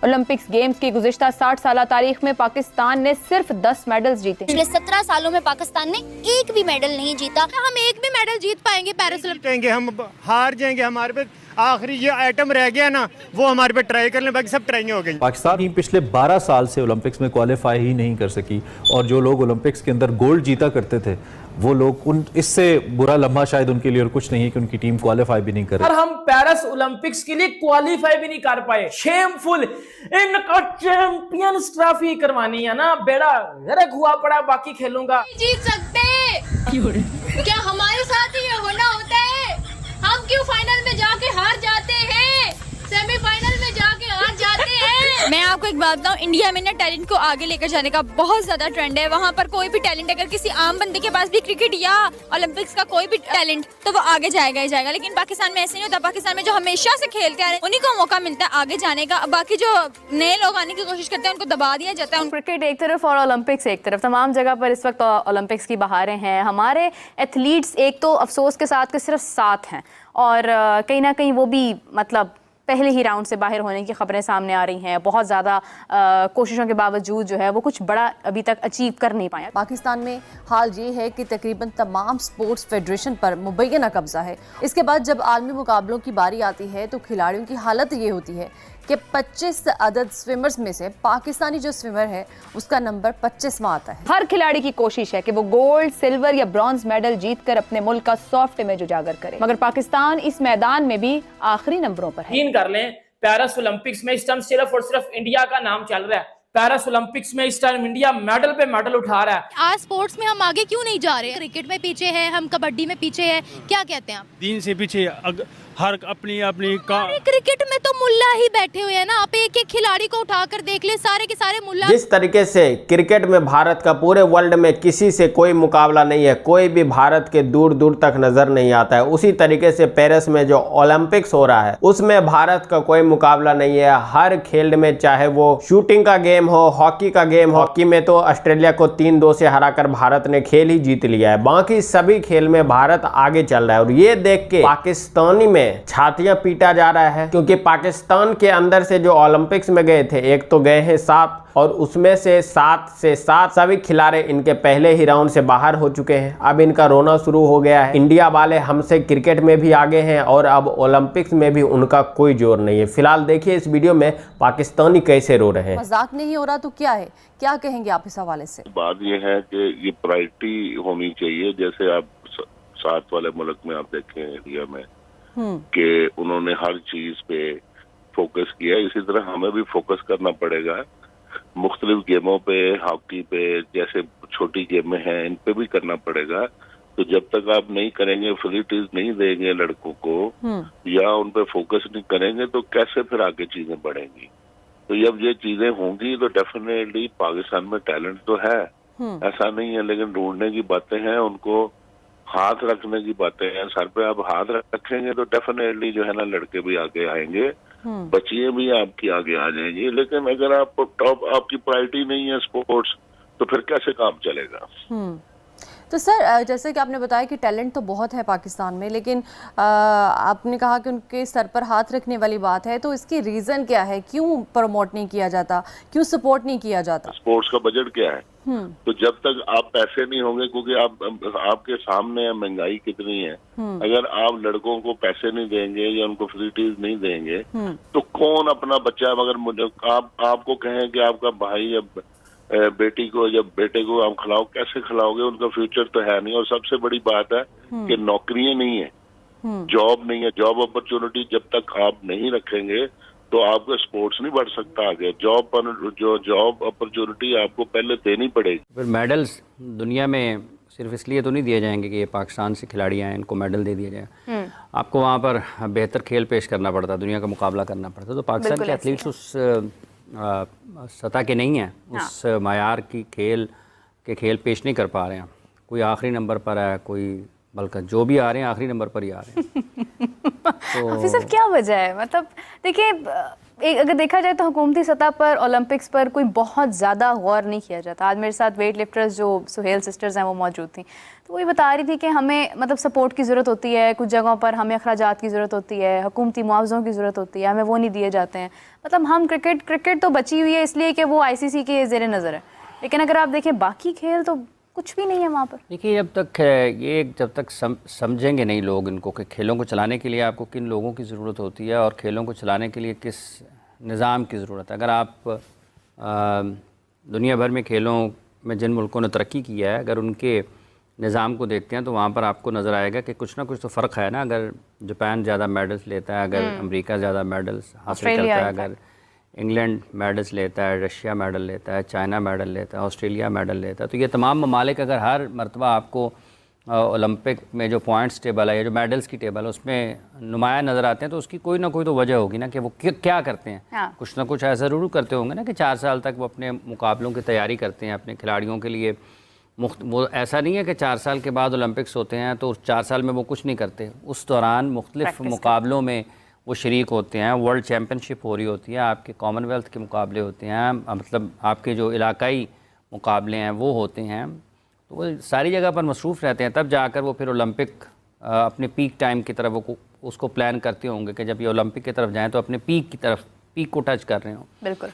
Olympics games की गुज़िश्ता 60 साल तारीख में पाकिस्तान ने सिर्फ 10 मेडल्स जीते। पिछले 17 सालों में पाकिस्तान ने एक भी मेडल नहीं जीता। हम एक भी मेडल जीत पाएंगे पेरिस ओलंपिक्स? हम हार जाएंगे। हमारे पे आखिरी ये आइटम रह गया ना, वो हमारे पे ट्राई कर लें, बाकी सब ट्राई हो गई। पाकिस्तान टीम पिछले 12 साल से ओलंपिक्स में क्वालिफाई ही नहीं कर सकी, और जो लोग ओलंपिक्स के अंदर गोल्ड जीता करते थे वो लोग इससे बुरा लम्हा शायद उनके लिए और कुछ नहीं है कि उनकी टीम क्वालिफाई भी नहीं कर रही। और हम पेरिस ओलंपिक्स के लिए क्वालिफाई भी नहीं कर पाए। शेमफुल। इनका चैंपियंस ट्रॉफी करवानी है ना, बेड़ा गरक हुआ पड़ा, बाकी खेलूंगा। जीत सकते क्या हमारे साथ ही होना होता है? हम क्यों फाइनल में जाके हार जाते हैं, सेमीफाइनल में जाके हार जाते हैं? मैं आपको एक बात बताऊं, इंडिया में ना टैलेंट को आगे लेकर जाने का बहुत ज्यादा ट्रेंड है। वहाँ पर कोई भी टैलेंट, अगर किसी आम बंदे के पास भी क्रिकेट या ओलंपिक्स का कोई भी टैलेंट, तो वो आगे जाएगा ही जाएगा। लेकिन पाकिस्तान में ऐसे नहीं होता। पाकिस्तान में जो हमेशा से खेलते आ रहे हैं उन्हीं को मौका मिलता है आगे जाने का। बाकी जो नए लोग आने की कोशिश करते हैं उनको दबा दिया जाता है। क्रिकेट एक तरफ और ओलंपिक्स एक तरफ, तमाम जगह पर इस वक्त ओलंपिक्स की बहारें हैं। हमारे एथलीट्स एक तो अफसोस के साथ के सिर्फ 7 हैं, और कहीं ना कहीं वो भी मतलब पहले ही राउंड से बाहर होने की खबरें सामने आ रही हैं। बहुत ज़्यादा कोशिशों के बावजूद जो है वो कुछ बड़ा अभी तक अचीव कर नहीं पाया। पाकिस्तान में हाल ये है कि तकरीबन तमाम स्पोर्ट्स फेडरेशन पर मुबैना कब्जा है। इसके बाद जब आलमी मुकाबलों की बारी आती है तो खिलाड़ियों की हालत ये होती है कि 25 अदद स्विमर्स में से पाकिस्तानी जो स्विमर है उसका नंबर 25वां आता है। हर खिलाड़ी की कोशिश है कि वो गोल्ड, सिल्वर या ब्रॉन्ज मेडल जीतकर अपने मुल्क का सॉफ्ट इमेज उजागर करे, मगर पाकिस्तान इस मैदान में भी आखिरी नंबरों पर है। कर लें, पेरिस ओलंपिक्स में इस टाइम सिर्फ और सिर्फ इंडिया का नाम चल रहा है। पेरिस ओलंपिक्स में इस टाइम इंडिया मेडल पे मेडल उठा रहा है। आज स्पोर्ट्स में हम आगे क्यों नहीं जा रहे? क्रिकेट में पीछे है, हम कबड्डी में पीछे है, क्या कहते हैं आप? दीन से पीछे हर अपनी अपनी का। क्रिकेट में तो मुल्ला ही बैठे हुए हैं ना। आप एक एक खिलाड़ी को उठाकर देख ले, सारे के सारे मुल्ला। जिस तरीके से क्रिकेट में भारत का पूरे वर्ल्ड में किसी से कोई मुकाबला नहीं है, कोई भी भारत के दूर दूर तक नजर नहीं आता है, उसी तरीके से पेरिस में जो ओलंपिक्स हो रहा है उसमें भारत का कोई मुकाबला नहीं है। हर खेल में, चाहे वो शूटिंग का गेम हो, हॉकी का गेम हो, हॉकी में तो ऑस्ट्रेलिया को 3-2 से हराकर भारत ने खेल ही जीत लिया है। बाकी सभी खेल में भारत आगे चल रहा है, और ये देख के पाकिस्तानी में छातियां पीटा जा रहा है। क्योंकि पाकिस्तान के अंदर से जो ओलंपिक्स में गए थे, एक तो गए हैं 7, और उसमें से 7 से 7 सभी खिलाड़ी इनके पहले ही राउंड से बाहर हो चुके हैं। अब इनका रोना शुरू हो गया है। इंडिया वाले हमसे क्रिकेट में भी आगे हैं और अब ओलंपिक्स में भी उनका कोई जोर नहीं है। फिलहाल देखिए इस वीडियो में पाकिस्तानी कैसे रो रहे हैं। मजाक नहीं हो रहा तो क्या है, क्या कहेंगे आप इस हवाले से? बात ये है कि ये प्रायोरिटी होनी चाहिए। जैसे आप 7 वाले मुल्क में आप देखें, इंडिया में कि उन्होंने हर चीज पे फोकस किया, इसी तरह हमें भी फोकस करना पड़ेगा। मुख्तलिफ गेमों पे, हॉकी पे, जैसे छोटी गेमें हैं, इन पे भी करना पड़ेगा। तो जब तक आप नहीं करेंगे, फैसिलिटीज नहीं देंगे लड़कों को या उन पे फोकस नहीं करेंगे, तो कैसे फिर आगे चीजें बढ़ेंगी? तो जब ये चीजें होंगी तो डेफिनेटली पाकिस्तान में टैलेंट तो है, ऐसा नहीं है, लेकिन ढूंढने की बातें हैं, उनको हाथ रखने की बातें हैं। सर पे आप हाथ रखेंगे तो डेफिनेटली जो है ना लड़के भी आगे आएंगे, बच्चियां भी आपकी आगे आ जाएंगी। लेकिन अगर आप टॉप, आपकी प्रायोरिटी नहीं है स्पोर्ट्स, तो फिर कैसे काम चलेगा? तो सर, जैसे कि आपने बताया कि टैलेंट तो बहुत है पाकिस्तान में, लेकिन आपने कहा कि उनके सर पर हाथ रखने वाली बात है, तो इसकी रीजन क्या है? क्यों प्रमोट नहीं किया जाता, क्यों सपोर्ट नहीं किया जाता? स्पोर्ट्स का बजट क्या है? तो जब तक आप पैसे नहीं होंगे, क्योंकि आपके सामने महंगाई कितनी है, अगर आप लड़कों को पैसे नहीं देंगे या उनको फैसिलिटीज नहीं देंगे, तो कौन अपना बच्चा, अगर आपको कहें कि आपका भाई या बेटी को या बेटे को आप खिलाओ, कैसे खिलाओगे? उनका फ्यूचर तो है नहीं। और सबसे बड़ी बात है कि नौकरियां नहीं है, जॉब नहीं है। जॉब अपॉर्चुनिटी जब तक आप नहीं रखेंगे तो आपका स्पोर्ट्स नहीं बढ़ सकता आगे। जॉब अपॉर्चुनिटी आपको पहले देनी पड़ेगी। फिर मेडल्स दुनिया में सिर्फ इसलिए तो नहीं दिए जाएंगे कि ये पाकिस्तान से खिलाड़ी आए, इनको मेडल दे दिया जाए। आपको वहाँ पर बेहतर खेल पेश करना पड़ता है, दुनिया का मुकाबला करना पड़ता है। तो पाकिस्तान के एथलीट्स उस सतह के नहीं हैं, उस मायार की खेल पेश नहीं कर पा रहे हैं। कोई आखिरी नंबर पर है, कोई बल्कि जो भी आ रहे हैं आखिरी नंबर पर ही आ रहे हैं। तो फिर सर क्या वजह है? मतलब देखिए, एक अगर देखा जाए तो हुकूमती सतह पर ओलंपिक्स पर कोई बहुत ज़्यादा गौर नहीं किया जाता। आज मेरे साथ वेट लिफ्टर्स जो सुहेल सिस्टर्स हैं वो मौजूद थी, तो वही बता रही थी कि हमें मतलब सपोर्ट की ज़रूरत होती है, कुछ जगहों पर हमें अखराजात की ज़रूरत होती है, हुकूमती मुआवज़ों की ज़रूरत होती है, हमें वो नहीं दिए जाते हैं। मतलब हम क्रिकेट तो बची हुई है इसलिए कि वो ICC के ज़ेर नज़र है, लेकिन अगर आप देखें बाकी खेल तो कुछ भी नहीं है वहाँ पर। देखिए जब तक समझेंगे नहीं लोग इनको कि खेलों को चलाने के लिए आपको किन लोगों की ज़रूरत होती है और खेलों को चलाने के लिए किस निज़ाम की ज़रूरत है। अगर आप दुनिया भर में खेलों में जिन मुल्कों ने तरक्की किया है, अगर उनके निज़ाम को देखते हैं तो वहाँ पर आपको नज़र आएगा कि कुछ ना कुछ तो फ़र्क है ना। अगर जापान ज़्यादा मेडल्स लेता है, अगर अमेरिका ज़्यादा मेडल्स हासिल करता है, अगर इंग्लैंड मेडल्स लेता है, रशिया मेडल लेता है, चाइना मेडल लेता है, ऑस्ट्रेलिया मेडल लेता है, तो ये तमाम ममालिक अगर हर मरतबा आपको ओलंपिक में जो पॉइंट्स टेबल है या जो मेडल्स की टेबल है उसमें नुमाया नज़र आते हैं, तो उसकी कोई ना कोई तो वजह होगी ना कि वो क्या करते हैं। हाँ। कुछ ना कुछ ऐसा ज़रूर करते होंगे ना कि 4 साल तक वो अपने मुकाबलों की तैयारी करते हैं अपने खिलाड़ियों के लिए। वो ऐसा नहीं है कि 4 साल के बाद ओलंपिक्स होते हैं तो 4 साल में वो कुछ नहीं करते, उस दौरान मुख्तलिफ मुकाबलों में वो शरीक होते हैं। वर्ल्ड चैम्पियनशिप हो रही होती है, आपके कॉमनवेल्थ के मुकाबले होते हैं, मतलब आपके जो इलाकाई मुकाबले हैं वो होते हैं, तो वो सारी जगह पर मसरूफ़ रहते हैं। तब जाकर वो फिर ओलंपिक अपने पीक टाइम की तरफ वो उसको प्लान करते होंगे कि जब ये ओलंपिक की तरफ जाएँ तो अपने पीक को टच कर रहे हों। बिल्कुल,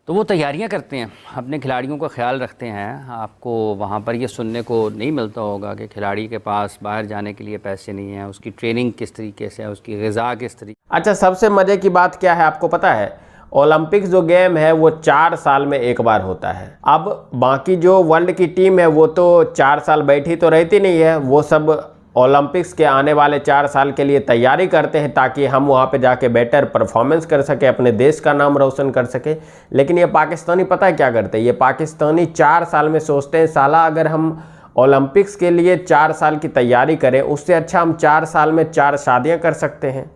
तो वो तैयारियां करते हैं, अपने खिलाड़ियों का ख्याल रखते हैं। आपको वहाँ पर ये सुनने को नहीं मिलता होगा कि खिलाड़ी के पास बाहर जाने के लिए पैसे नहीं हैं, उसकी ट्रेनिंग किस तरीके से है, उसकी ग़िज़ा किस तरीके। अच्छा, सबसे मज़े की बात क्या है आपको पता है? ओलंपिक्स जो गेम है वो 4 साल में एक बार होता है। अब बाकी जो वर्ल्ड की टीम है वो तो 4 साल बैठी तो रहती नहीं है, वो सब ओलंपिक्स के आने वाले 4 साल के लिए तैयारी करते हैं ताकि हम वहाँ पे जाके बेटर परफॉर्मेंस कर सके, अपने देश का नाम रोशन कर सके। लेकिन ये पाकिस्तानी पता है क्या करते हैं? ये पाकिस्तानी 4 साल में सोचते हैं साला अगर हम ओलंपिक्स के लिए 4 साल की तैयारी करें, उससे अच्छा हम 4 साल में 4 शादियाँ कर सकते हैं।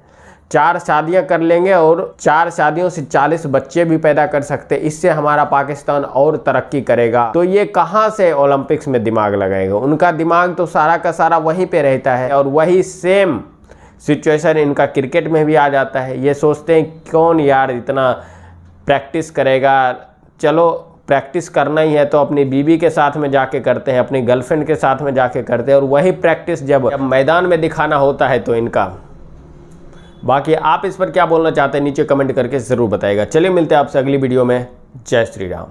4 शादियां कर लेंगे और 4 शादियों से 40 बच्चे भी पैदा कर सकते हैं, इससे हमारा पाकिस्तान और तरक्की करेगा। तो ये कहाँ से ओलंपिक्स में दिमाग लगाएगा? उनका दिमाग तो सारा का सारा वहीं पे रहता है और वही सेम सिचुएशन इनका क्रिकेट में भी आ जाता है। ये सोचते हैं कौन यार इतना प्रैक्टिस करेगा, चलो प्रैक्टिस करना ही है तो अपनी बीवी के साथ में जाके करते हैं, अपनी गर्लफ्रेंड के साथ में जाके करते हैं, और वही प्रैक्टिस जब मैदान में दिखाना होता है तो इनका। बाकी आप इस पर क्या बोलना चाहते हैं नीचे कमेंट करके ज़रूर बताइएगा। चलिए मिलते हैं आपसे अगली वीडियो में। जय श्री राम।